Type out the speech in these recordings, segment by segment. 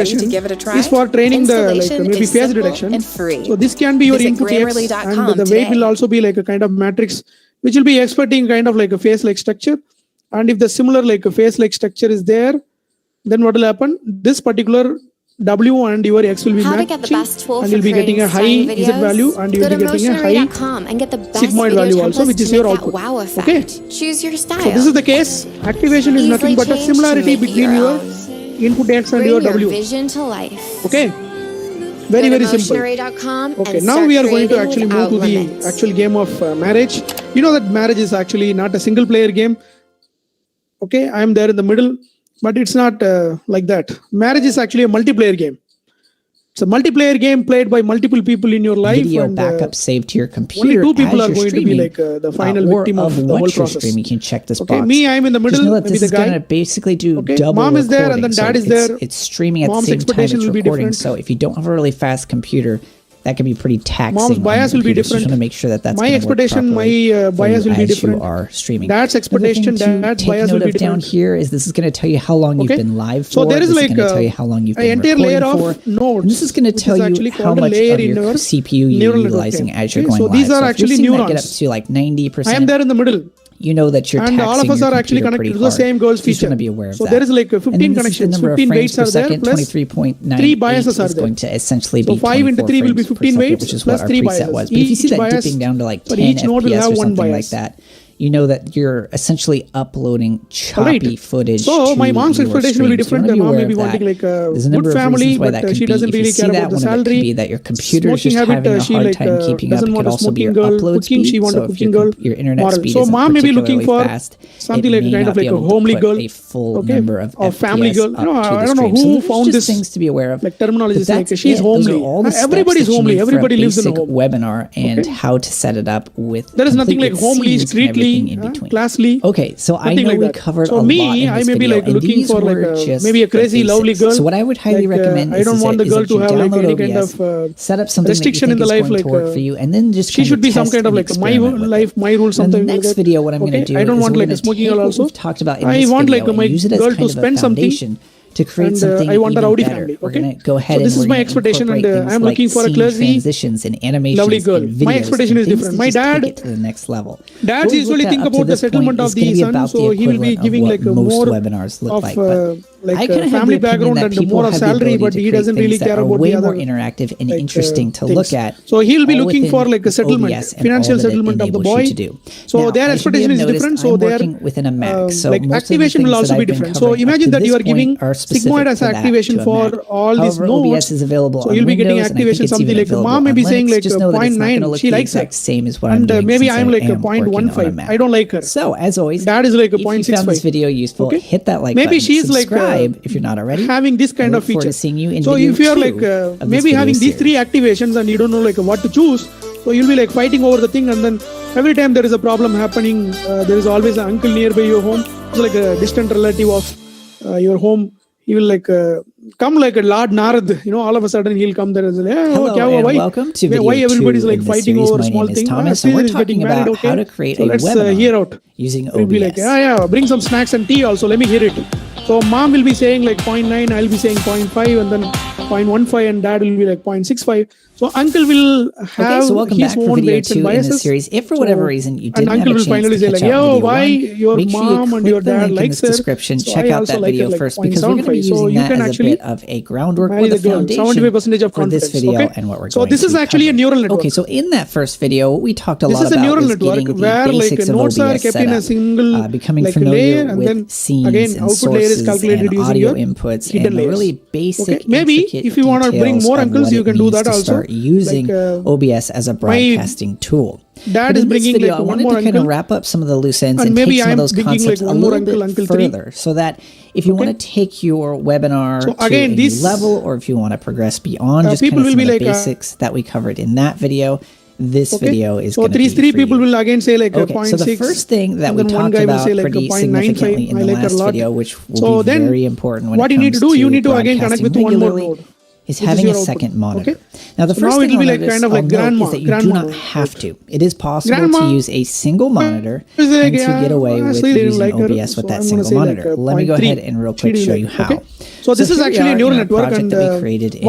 to give it a try? Is for training the maybe face detection. So this can be your input X, and the weight will also be like a kind of matrix, which will be expecting kind of like a face-like structure. And if the similar like a face-like structure is there, then what will happen? This particular W and your X will be matching, and you'll be getting a high Z value, and you'll be getting a high sigmoid value also, which is your output. Okay. Choose your style. So this is the case. Activation is nothing but a similarity between your input X and your W. Vision to life. Okay. Very, very simple. Okay, now we are going to actually move to the actual game of marriage. You know that marriage is actually not a single player game. Okay, I am there in the middle, but it's not like that. Marriage is actually a multiplayer game. It's a multiplayer game played by multiple people in your life. Video backup saved to your computer. Only two people are going to be like the final victim of the whole process. You can check this okay, box. me, I'm in the middle. Just know that maybe this the is guy. going to basically do okay. double Mom is there, and then recording. dad is there. It's streaming at Mom's the same time it's will be recording. different. So if you don't have a really fast computer, that can be pretty taxing. Mom's bias will be different. So just want to make sure that that's my expectation, my bias will be different. You are streaming. Dad's expectation, dad's bias will be different. Down here is this is going to tell you how long you've been live for. So there is like going to tell you how long you've been entire layer recording of nodes. And this is going to tell you how much of your CPU you're utilizing as you're going live. So these are actually neurons. Get up to like 90%. I am there in the middle. You know that you're and all of us are actually connected to the same girl's feature. Be aware of so there is like 15 connections, 15 weights are there, plus 3 biases are there. Going to essentially so 5 into 3 will be 15 weights, which is plus what 3 our biases. preset was. But if you see that dipping down to like 10 each node will FPS have or one something bias. like that, you know that you're essentially uploading choppy footage. So my mom's expectation will be different. My mom may be wanting like a good family, but she doesn't really care about the salary. That your computer is just having a hard time keeping up. It could also be your upload speed. She wants a cooking girl. Your internet speed so mom may be looking for fast, something like kind of like a homely girl, a full number of or family girl. No, I don't know who found this things to be aware of. Like terminology is like she's homely. Everybody's homely. Everybody lives in a home. Webinar and how to set it up with. There is nothing like homely, streetly, classly. Okay, so I know we covered a lot in this video. I may be like looking for like maybe a crazy, lovely girl. So what I would highly recommend is I don't want the girl to have like any kind of set up something restriction in the life, like for you, and then just she should be some kind of like my life, my rule, something. The next video, what I'm going to do, I don't want like a smoking girl also. Talked about I want like my girl to spend something. To create something I want a rowdy better. family. We're Okay. going to go ahead so this is my expectation, and I'm looking for a classy, transitions and animations lovely girl. My expectation is different. My dad to the next level. Dads usually think about the settlement of the son, so he will be giving like more webinars look of like a family background and more of salary, but he doesn't really care about the other. Way more interactive and interesting to look at. So he will be looking for like a settlement, financial settlement of the boy. So their expectation is different. So they are within a Mac. So like activation will also be different. So imagine that you are giving sigmoid as activation for all these nodes. Is available so you'll be getting activation something like mom may be saying like 0.9. She likes it. Same as what I'm doing. And maybe I'm like a 0.15. I don't like her. So as always, dad is like a 0.65. If you found this video useful, hit that like button. Maybe she's like if you're not already having this kind of feature. Seeing you in so if you're like maybe having these 3 activations and you don't know like what to choose, so you'll be like fighting over the thing, and then every time there is a problem happening, there is always an uncle nearby your home. It's like a distant relative of your home. He will like come like a Lord Narad, all of a sudden he'll come there and say, hello, and welcome to video why everybody's like fighting over small things. Thomas, and we're talking about how to create a webinar hear out. Using OBS. We'll be like, bring some snacks and tea also, let me hear it. So mom will be saying like 0.9, I'll be saying 0.5, and then 0.15, and dad will be like 0.65. So uncle will have his own weights and biases. In this series. If for whatever reason you didn't have a chance finally to say like, why your mom and your dad likes her. Description. Check out that video first, because we're going to be using that as a bit of a groundwork or the foundation 75% for this video and what we're going to So this is actually a neural network. Okay, so in that first video, we talked a lot about this is a neural network where like nodes are kept in a single becoming familiar, and then scenes again output layer is calculated using your inputs hidden layers. Really basic. Maybe if you want to bring more uncles, you can do that also. Start using OBS as a broadcasting tool. Dad is bringing video, like I wanted to kind of wrap up some of the loose ends and take some of those concepts a little bit further, so that if you want to take your webinar to a new level, or if you want to progress beyond just kind of some of the basics that we covered in that video, this video is going to be for you. 3 people will again say like 0.6. So the first thing that we talked about pretty significantly in the last video, which will be very important when it comes to what you need to do, you need to again connect with one more node. Is having a second monitor. Okay. Now the first thing I'll notice is that you do not have to. It is possible to use a single monitor and to get away with using OBS with that single monitor. Let me go ahead and real quick show you how. So this is actually a neural network, and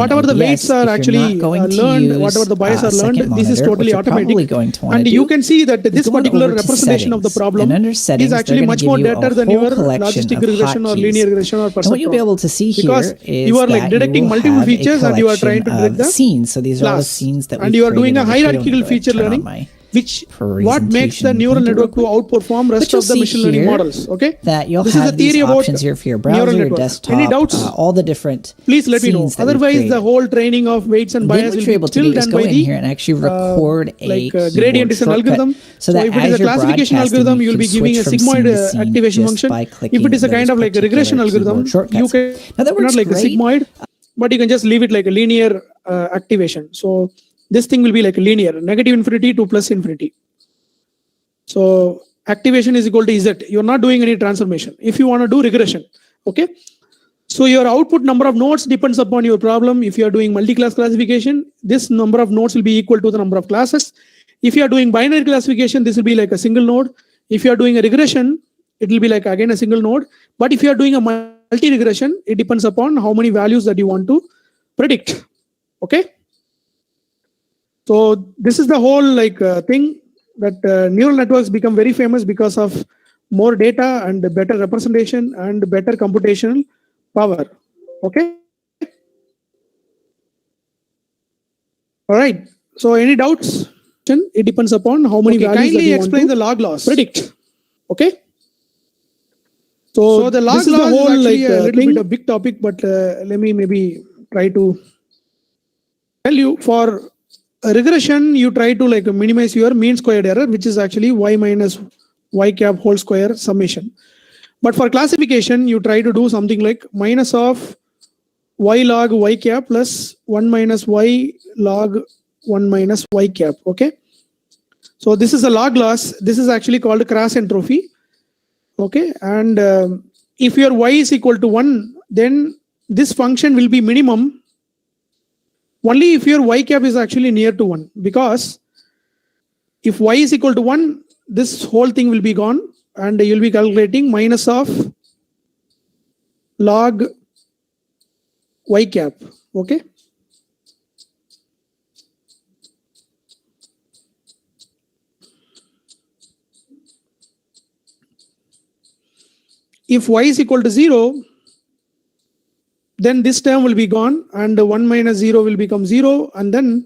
whatever the weights are actually learned, whatever the bias are learned, this is totally automatic. And you can see that this particular representation of the problem is actually much more better than your logistic regression or linear regression or perceptron. What you'll be able to see here because is you are like detecting multiple features and you are trying to detect the scenes. So these are all the scenes that and you are doing a hierarchical feature learning, which what makes the neural network to outperform rest of the machine learning models. Okay, that you'll this have is the theory these about options here for your browser, your desktop. Any doubts? All the different. Please let me know. Otherwise, the whole training of weights and bias will be still done by the here and actually record a gradient descent algorithm. So if it is a classification algorithm, you will be giving a sigmoid activation function. If it is a kind of like a regression algorithm, you can not like a sigmoid, but you can just leave it like a linear activation. So this thing will be like a linear, negative infinity to plus infinity. So activation is equal to Z. You're not doing any transformation. If you want to do regression, okay. So your output number of nodes depends upon your problem. If you are doing multi-class classification, this number of nodes will be equal to the number of classes. If you are doing binary classification, this will be like a single node. If you are doing a regression, it will be like again a single node. But if you are doing a multi-regression, it depends upon how many values that you want to predict. Okay. So this is the whole like thing that neural networks become very famous because of more data and better representation and better computational power. Okay. All right. So any doubts? It depends upon how many values that you explain the log loss. Predict. Okay. So the log loss is the whole like a little bit a big topic, but let me maybe try to tell you. For a regression, you try to like minimize your mean squared error, which is actually y minus y cap whole square summation. But for classification, you try to do something like minus of y log y cap plus 1 minus y log 1 minus y cap. Okay. So this is a log loss. This is actually called crash entropy. Okay. And if your y is equal to 1, then this function will be minimum only if your y cap is actually near to 1, because if y is equal to 1, this whole thing will be gone and you'll be calculating minus of log y cap. Okay. If y is equal to 0, then this term will be gone and 1 minus 0 will become 0, and then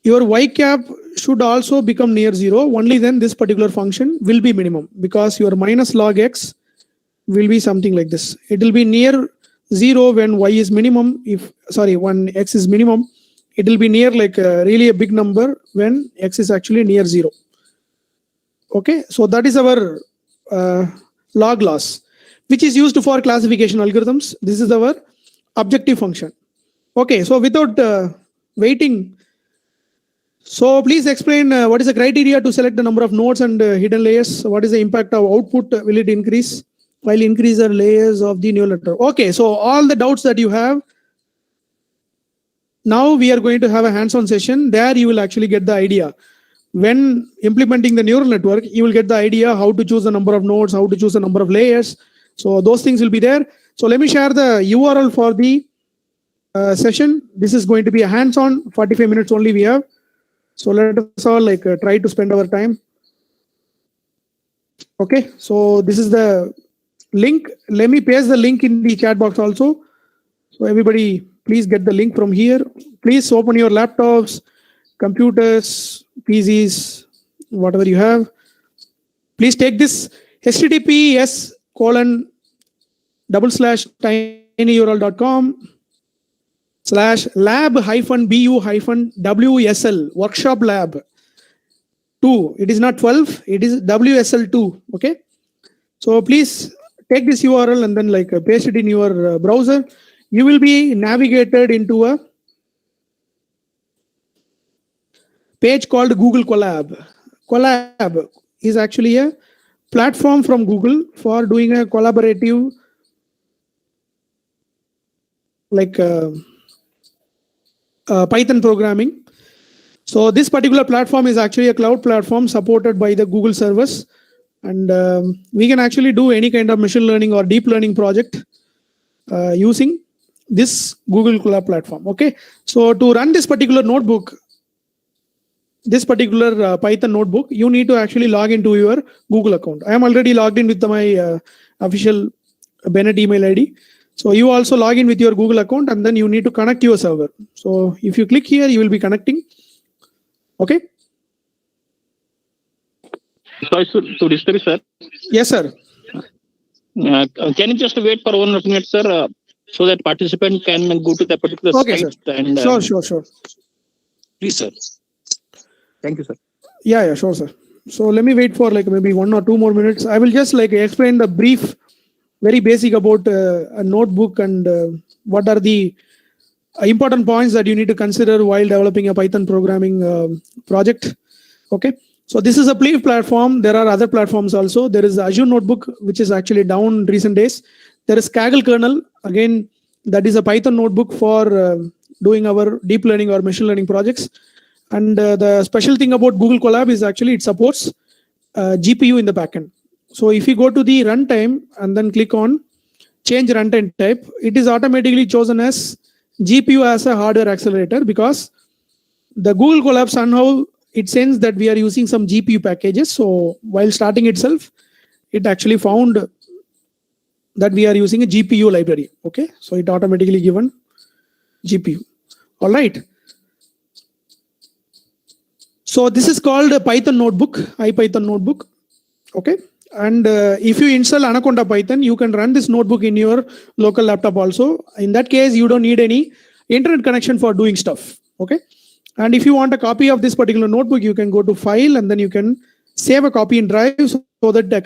your y cap should also become near 0. Only then this particular function will be minimum, because your minus log x will be something like this. It will be near 0 when y is minimum. When x is minimum, it will be near like really a big number when x is actually near 0. Okay, so that is our log loss, which is used for classification algorithms. This is our objective function. Okay, so without waiting, so please explain what is the criteria to select the number of nodes and hidden layers. What is the impact of output? Will it increase while increase the layers of the neural network? Okay, so all the doubts that you have, now we are going to have a hands-on session. There you will actually get the idea. When implementing the neural network, you will get the idea how to choose the number of nodes, how to choose the number of layers. So those things will be there. So let me share the URL for the session. This is going to be a hands-on, 45 minutes only we have. So let us all like try to spend our time. Okay, so this is the link. Let me paste the link in the chat box also. So everybody, please get the link from here. Please open your laptops, computers, PCs, whatever you have. Please take this https://tinyurl.com/lab-bu-wsl workshop lab 2. It is not 12, it is WSL2. Okay. So please take this URL and then like paste it in your browser. You will be navigated into a page called Google Colab. Colab is actually a platform from Google for doing a collaborative like Python programming. So this particular platform is actually a cloud platform supported by the Google servers, and we can actually do any kind of machine learning or deep learning project using this Google Colab platform. Okay, so to run this particular notebook, this particular Python notebook, you need to actually log into your Google account. I am already logged in with my official Bennett email ID. So you also log in with your Google account, and then you need to connect your server. So if you click here, you will be connecting. Okay. Sorry to disturb, sir. Yes, sir. Can you just wait for 1 minute, sir, so that participant can go to the particular site? Sir. And sure. Please, sir. Thank you, sir. Yeah, sure, sir. So let me wait for like maybe 1 or 2 more minutes. I will just like explain the brief, very basic about a notebook and what are the important points that you need to consider while developing a Python programming project. Okay. So this is a play platform. There are other platforms also. There is Azure Notebook, which is actually down recent days. There is Kaggle kernel. Again, that is a Python notebook for doing our deep learning or machine learning projects. And the special thing about Google Colab is actually it supports GPU in the backend. So if you go to the runtime and then click on change runtime type, it is automatically chosen as GPU as a hardware accelerator, because the Google Colab somehow it sends that we are using some GPU packages. So while starting itself, it actually found that we are using a GPU library. Okay, so it automatically given GPU. All right. So this is called a Python notebook, IPython notebook. Okay. And if you install Anaconda Python, you can run this notebook in your local laptop also. In that case, you don't need any internet connection for doing stuff. Okay. And if you want a copy of this particular notebook, you can go to File and then you can save a copy in Drive so that a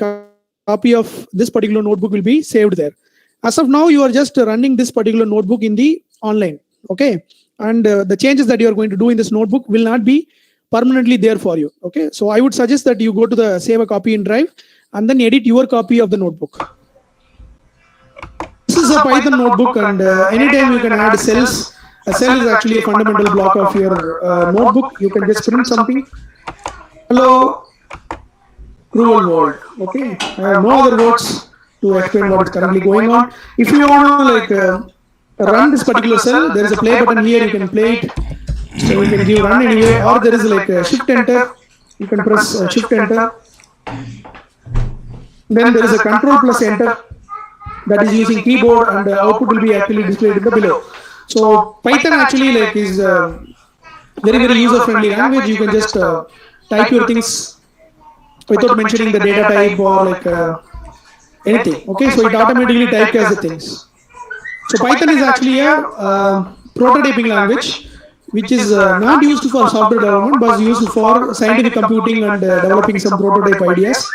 copy of this particular notebook will be saved there. As of now, you are just running this particular notebook in the online. Okay. And the changes that you are going to do in this notebook will not be permanently there for you. Okay. So I would suggest that you go to the save a copy in Drive and then edit your copy of the notebook. This is a Python notebook, and anytime you can add cells. A cell is actually a fundamental block of your notebook. You can just print something. Hello, cruel world. Okay, I have no other words to explain what is currently going on. If you want to run this particular cell, there is a play button here. You can play it. So you can give run anyway, or there is like a shift enter. You can press shift enter. Then there is a control plus enter that is using keyboard, and the output will be actually displayed in the below. So Python actually like is very user-friendly language. You can just type your things without mentioning the data type or like anything. Okay, so it automatically typecasts the things. So Python is actually a prototyping language, which is not used for software development, but used for scientific computing and developing some prototype ideas.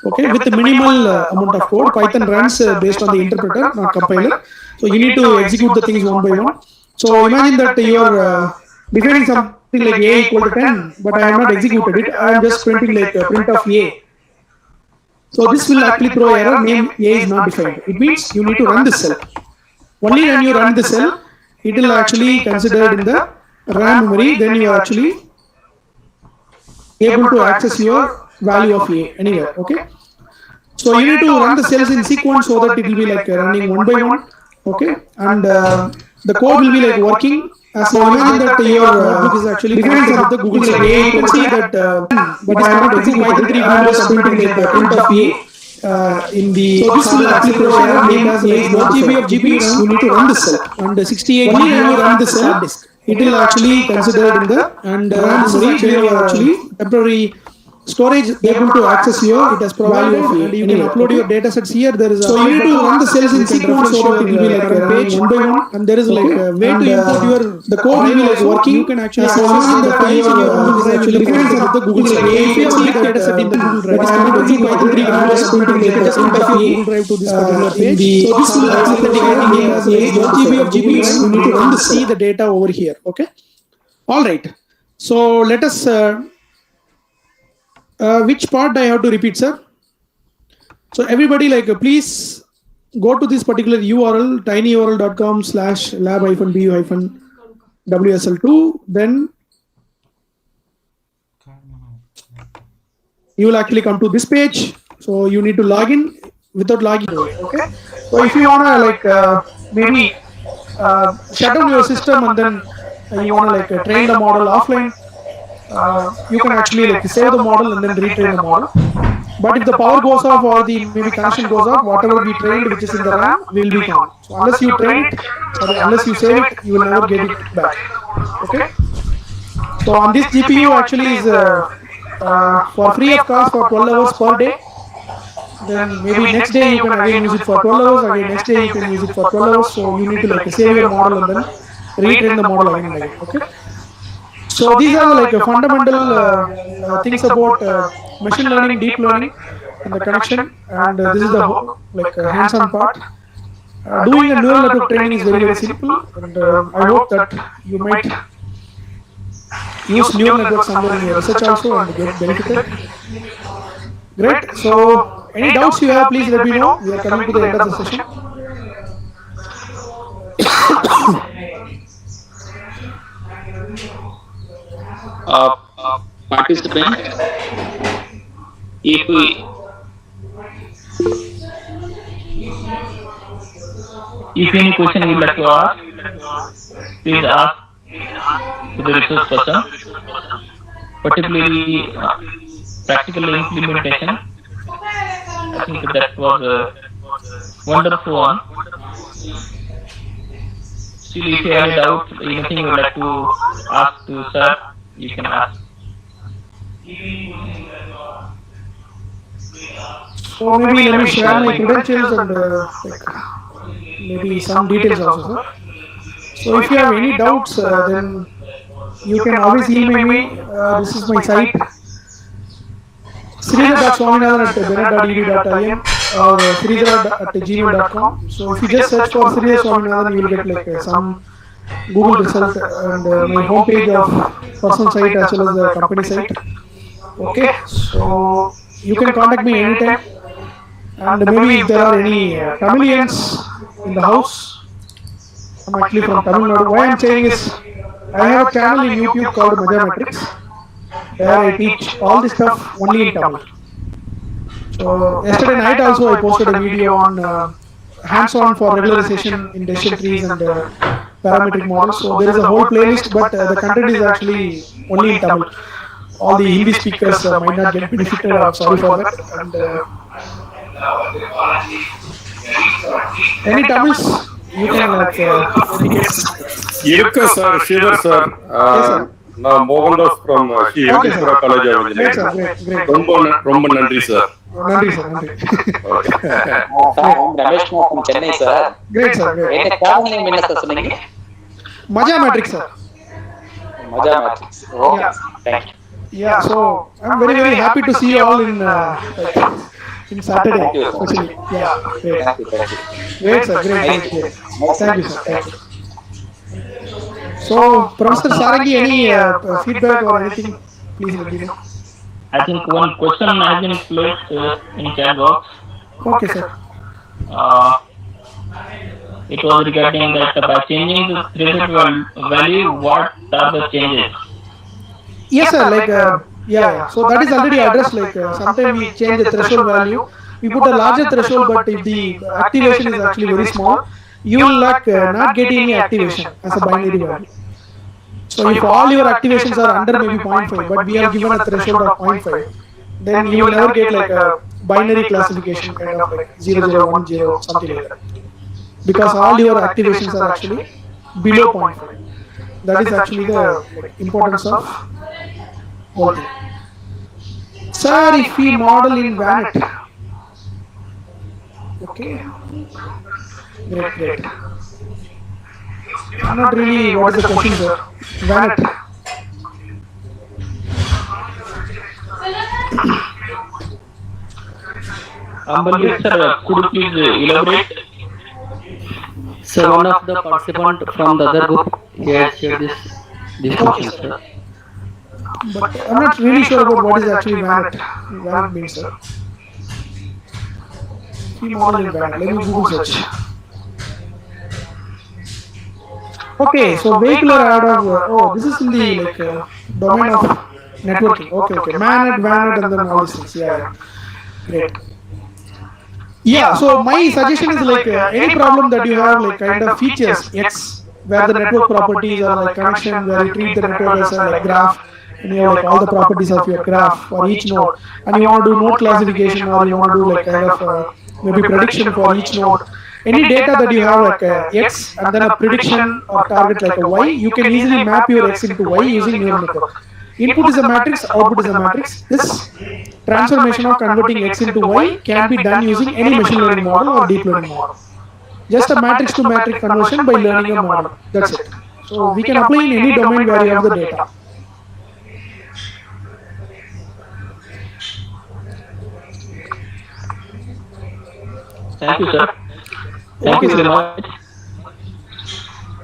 Okay, with the minimal amount of code, Python runs based on the interpreter, not compiler. So you need to execute the things one by one. So imagine that you are defining something like a equal to 10, but I have not executed it. I am just printing like a print of a. So this will actually throw error, name a is not defined. It means you need to run this cell. Only when you run the cell, it will actually considered in the RAM memory. Then you are actually able to access your value of a anywhere. Okay. So you need to run the cells in sequence so that it will be like running one by one. Okay, and the code will be like working. So imagine that your notebook is actually connected with the Google Server. You can see that, but I am not executing Python 3 Windows printing like the print of a in the. So this will actually provide name as like 1 GB of GPU. You need to run the cell, and 68 GB when you run the cell, it will actually considered in the and RAM memory. Then you are actually temporary storage able to access your it has provided and you can upload your data sets here. There is so you need to run the cells in sequence so that it will be like a page one by one, and there is like a way to import your the code will be like working. You can actually the files in your Google Drive actually depends on the Google Drive. If you have data set in the Google Drive, it is converting Python 3 Windows printing like just into Google Drive to this particular page. So this will authenticating as like 1 GB of GPU. You need to run the see the data over here. Okay. All right. So let us. Which part I have to repeat, sir? So everybody please go to this particular URL, tinyurl.com/lab-bu-wsl2. Then you will actually come to this page. So you need to log in without logging. Okay. So if you wanna maybe shut down your system and then you want to like train the model offline, you can actually like save the model and then retrain the model. But if the power goes off or the maybe connection goes off, whatever we trained which is in the RAM will be gone. So unless you train it, sorry, unless you save it, you will never get it back. Okay. So on this GPU actually is for free of cost for 12 hours per day. Then maybe next day you can again use it for 12 hours, again next day you can use it for 12 hours. So you need to like save your model and then retrain the model again and again. Okay. So these are like fundamental things about machine learning, deep learning, and the connection. And this is the like hands-on part. Doing a neural network training is very simple, and I hope that you might use neural networks somewhere in your research also and get benefited. Great. So any doubts you have, please let me know. We are coming to the end of the session. Participant, if any question you would like to ask, please ask to the resource person, particularly practical implementation. I think that was a wonderful one. Still, if you have any doubt, anything you would like to ask to sir, you can ask. So maybe let me share my credentials and like maybe some details also, sir. So if you have any doubts, then you can always email me. This is my site, sridhar.swaminathan@bennett.edu.in or sridhar@gmail.com. So if you just search for Sridhar Swaminathan, you will get like some Google result and my homepage of personal site as well as the company site. Okay, so you can contact me anytime. And maybe if there are any Tamilians in the house, I'm actually from Tamil Nadu. Why I'm saying is, I have a channel in YouTube called Robotics, where I teach all this stuff only in Tamil. So yesterday night also I posted a video on hands-on for regularization in decision trees and parametric models. So there is a whole playlist, but the content is actually only in Tamil. All the Hindi speakers might not get benefited. I'm sorry for that. And any Tamils you can Irukka sir, Shivar sir. Now Mohandas from Shivakeshwara College of Engineering. Romba nandri sir. Nandri sir, nandri. Ramesh from Chennai sir. Great sir, great. What channel name is sir? Maja Matrix sir. Maja Matrix. Okay, thank you. Yeah, so I'm very happy to see you all in Saturday. Thank you, especially. Yeah, great. Thank you. Great sir, great. Thank you sir, thank you. So, Professor Sarangi, any feedback or anything, please let me know. I think one question has been placed in chat box. Okay, sir. It was regarding that by changing the threshold value, what are the changes? Yes, sir. Like, yeah. So that is already addressed. Like, sometimes we change the threshold value. We put a larger threshold, but if the activation is actually very small, you will not get any activation as a binary value. So if all your activations are under maybe 0.5, but we have given a threshold of 0.5, then you will never get like a binary classification kind of like 0010 something like that. Because all your activations are actually below 0.5. That is actually the importance of whole thing. Sir, if we model in VANET, okay, great. I'm not really, what is the question, sir? VANET. Sir, could you please elaborate? So one of the participant from the other group has shared this question, sir. But I'm not really sure about what is actually VANET. VANET means, sir. Key model in VANET. Let me Google search. Okay, so vehicular add of this is in the like domain of networking. Okay. MANET, VANET, and then all these things. Yeah. Great. Yeah, so my suggestion is like any problem that you have like kind of features X, where the network properties are like connection, where you treat the network as a like graph, and you have like all the properties of your graph for each node, and you want to do node classification, or you want to do like kind of maybe prediction for each node. Any data that you have like a X and then a prediction or target like a Y, you can easily map your X into Y using neural network. Input is a matrix, output is a matrix. This transformation of converting X into Y can be done using any machine learning model or deep learning model. Just a matrix to matrix conversion by learning a model. That's it. So we can apply in any domain where you have the data. Thank you, sir. Thank you very much.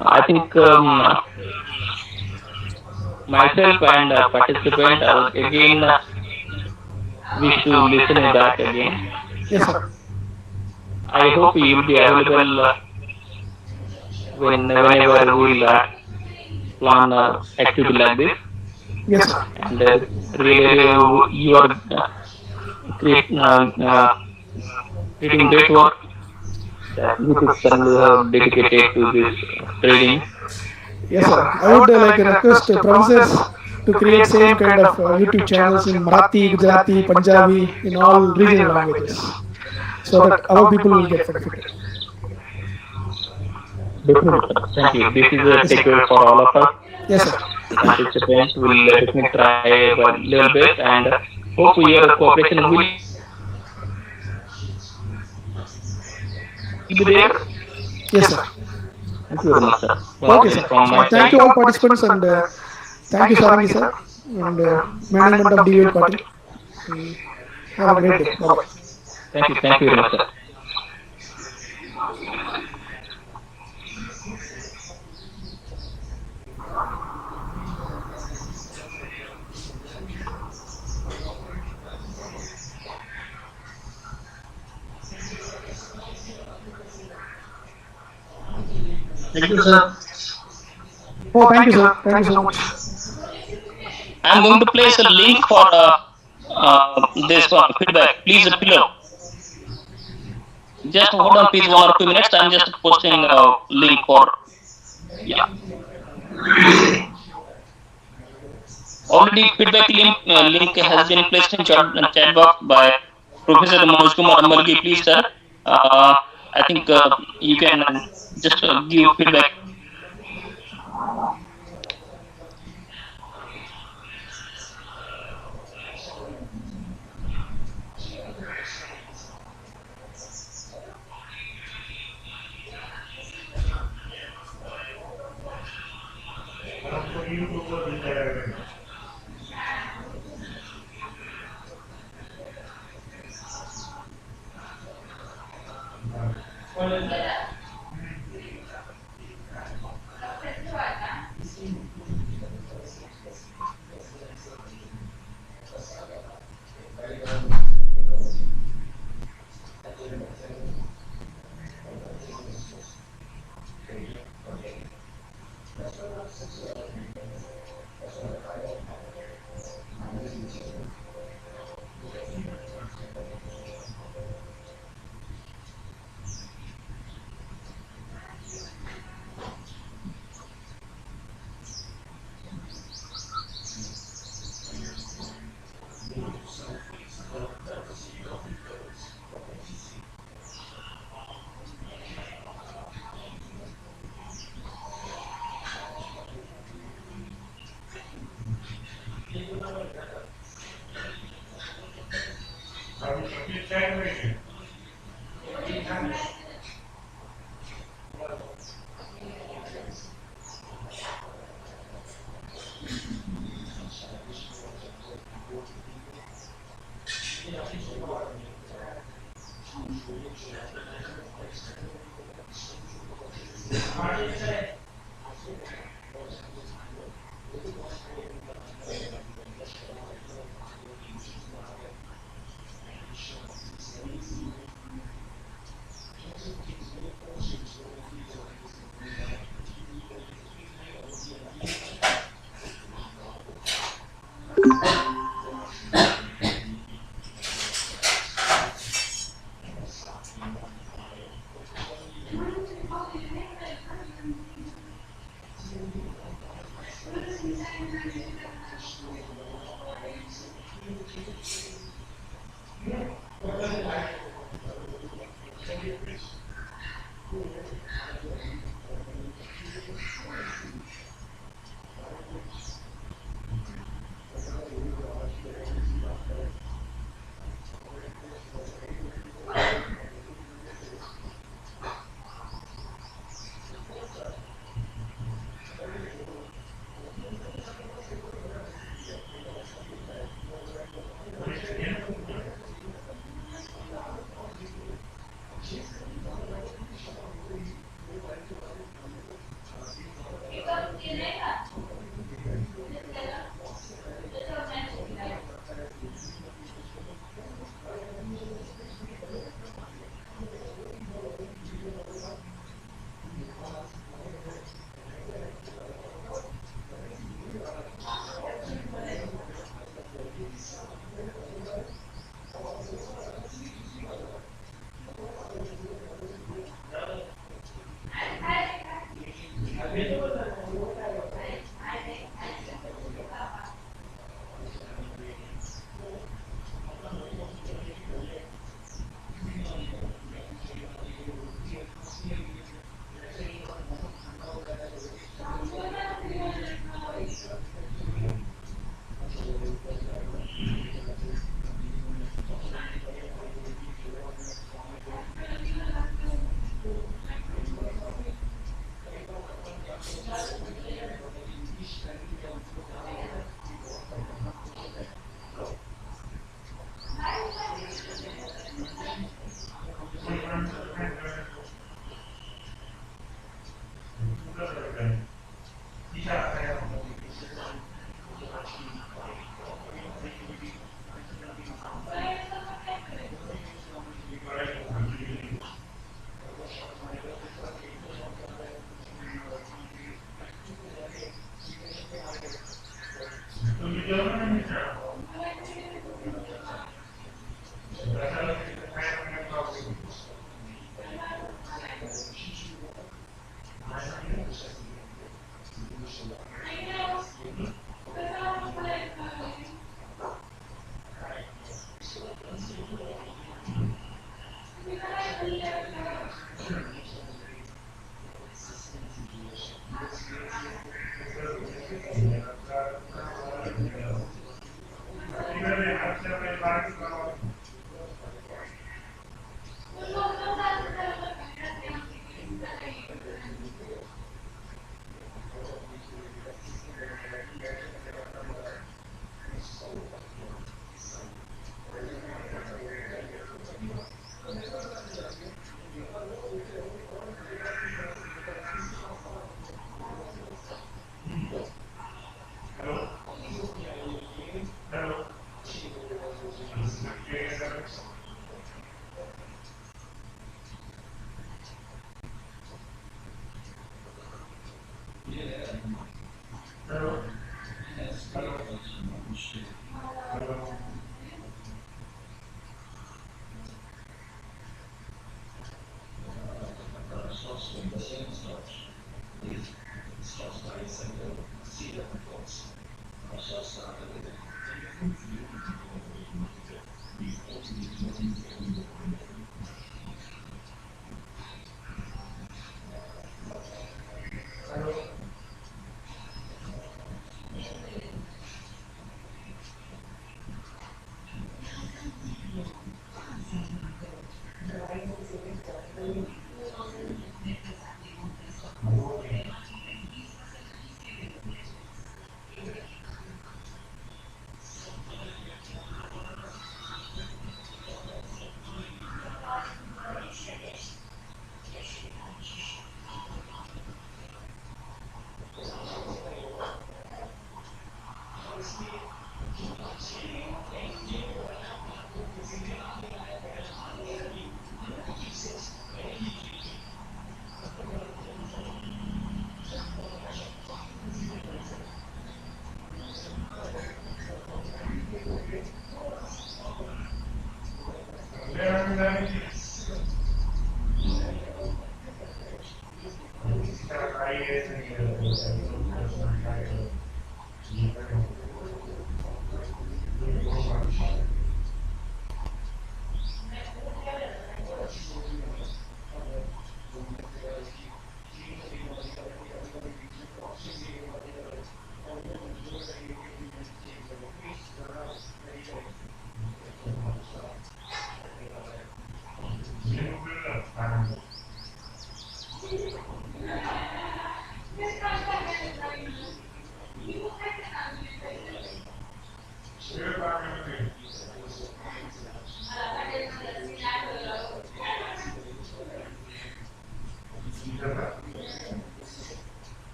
I think myself and participant I would again wish to listen it back again. Yes, sir. I hope you will be available whenever we'll plan activity like this. Yes, sir. And really, you are creating great work that you could certainly have dedicated to this trading. Yes, sir. I would like request professors to create same kind of YouTube channels in Marathi, Gujarati, Punjabi, in all regional languages, so that our people will get benefited. Definitely, sir. Thank you. This is a takeaway for all of us. Yes, sir. Participants will definitely try a little bit and hope your cooperation will be there. Yes, sir. Thank you very much, sir. Okay, sir. Thank you all participants, and thank you, Sarangi sir, and management of DVL party. Have a great day. Bye-bye. Thank you very much, sir. Thank you, sir. Oh, thank you, sir. Thank you so much. I'm going to place a link for this feedback. Please below. Just hold on, please, 1 or 2 minutes. I'm just posting a link for. Yeah. Already feedback link has been placed in chat box by Professor Manoj Kumar Amalgi. Please, sir. I think you can just give feedback.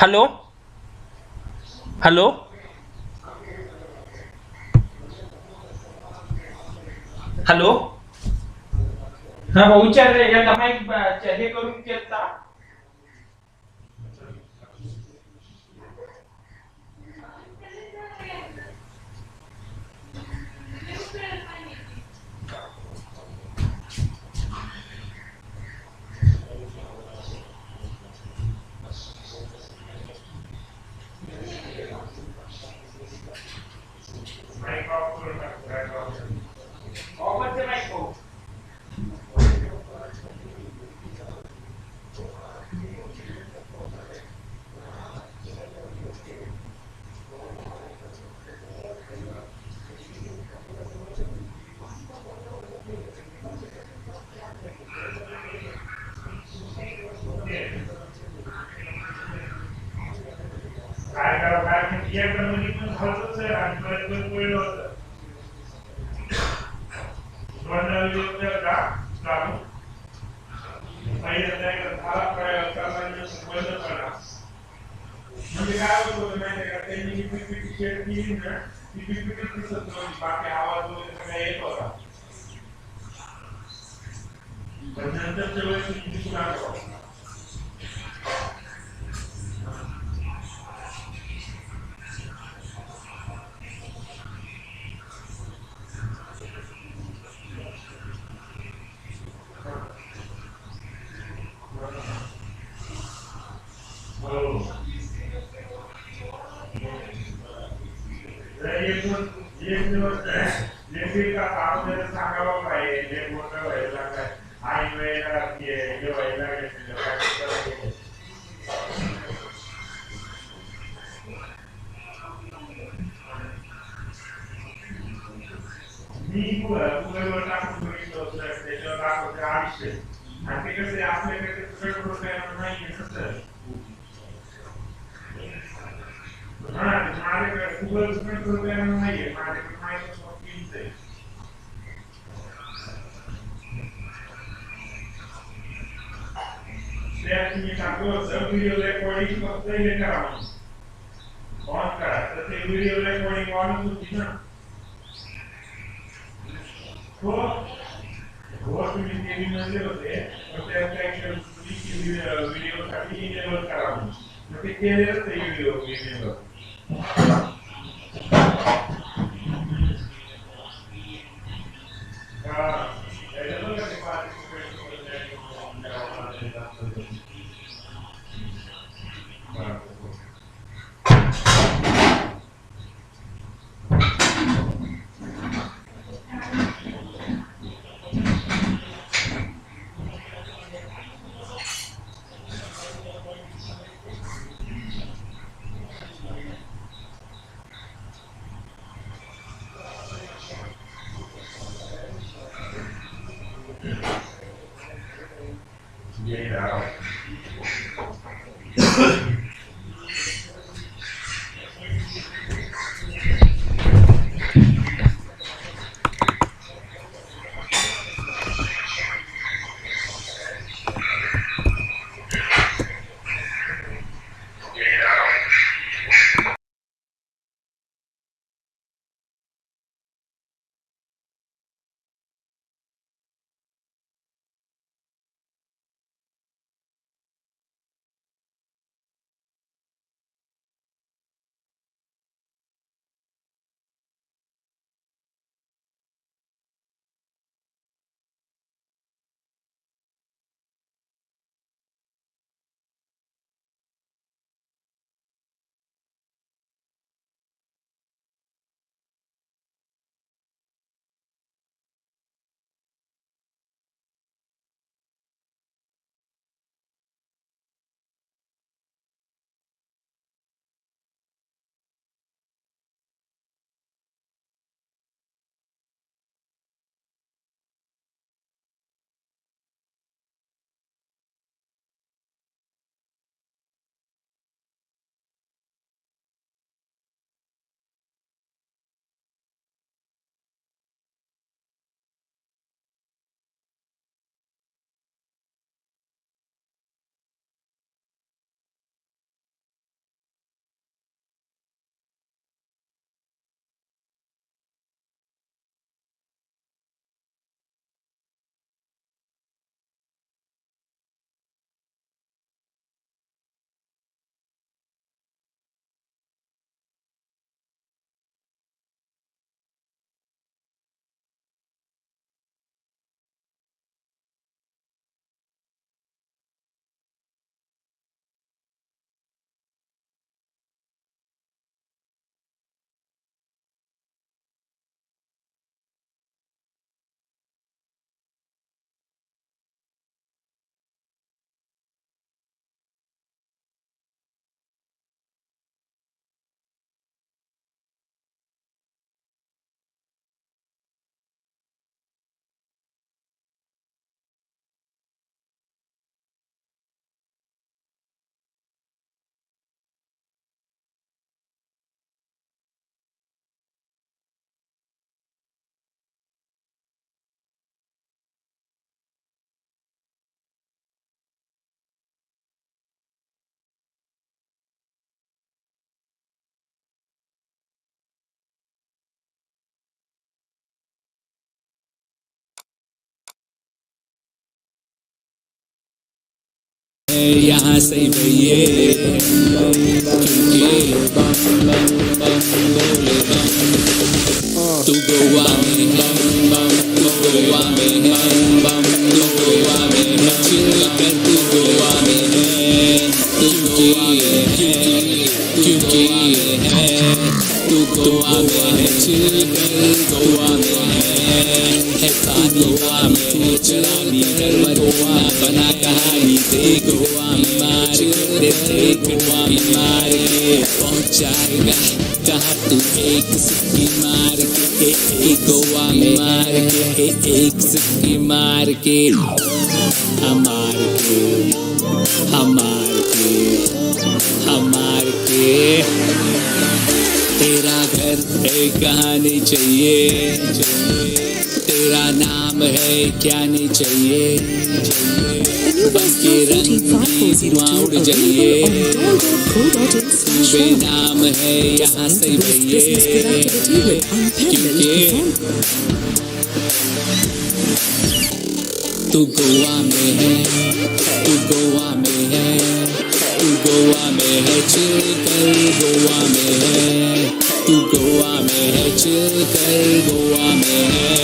Hello hello hello हा भाऊ विचार रे या mike हे करून केलता यहाँ से भैये तू गोवा में है तू गोवा में है तू गोवा में है चिल कर तू गोवा में है क्योंकि है तू गोवा में है चिल कर गोवा में है गोवा में चलानी कर गोवा बना कहानी दे गोवा में मार दे गोवा में मार के पहुंचाएगा कहाँ तू एक सिक्की मार के गोवा में मार के एक सिक्की मार के हमार के तेरा घर है कहानी चाहिए तेरा नाम है क्या नहीं चाहिए बल्कि रंग उड़ जाइए तू बेनाम है यहाँ से भैये क्योंकि तू गोवा में है, तू गोवा में है, तू गोवा में है, चिल कर गोवा में है, तू गोवा में है, चिल कर गोवा में है।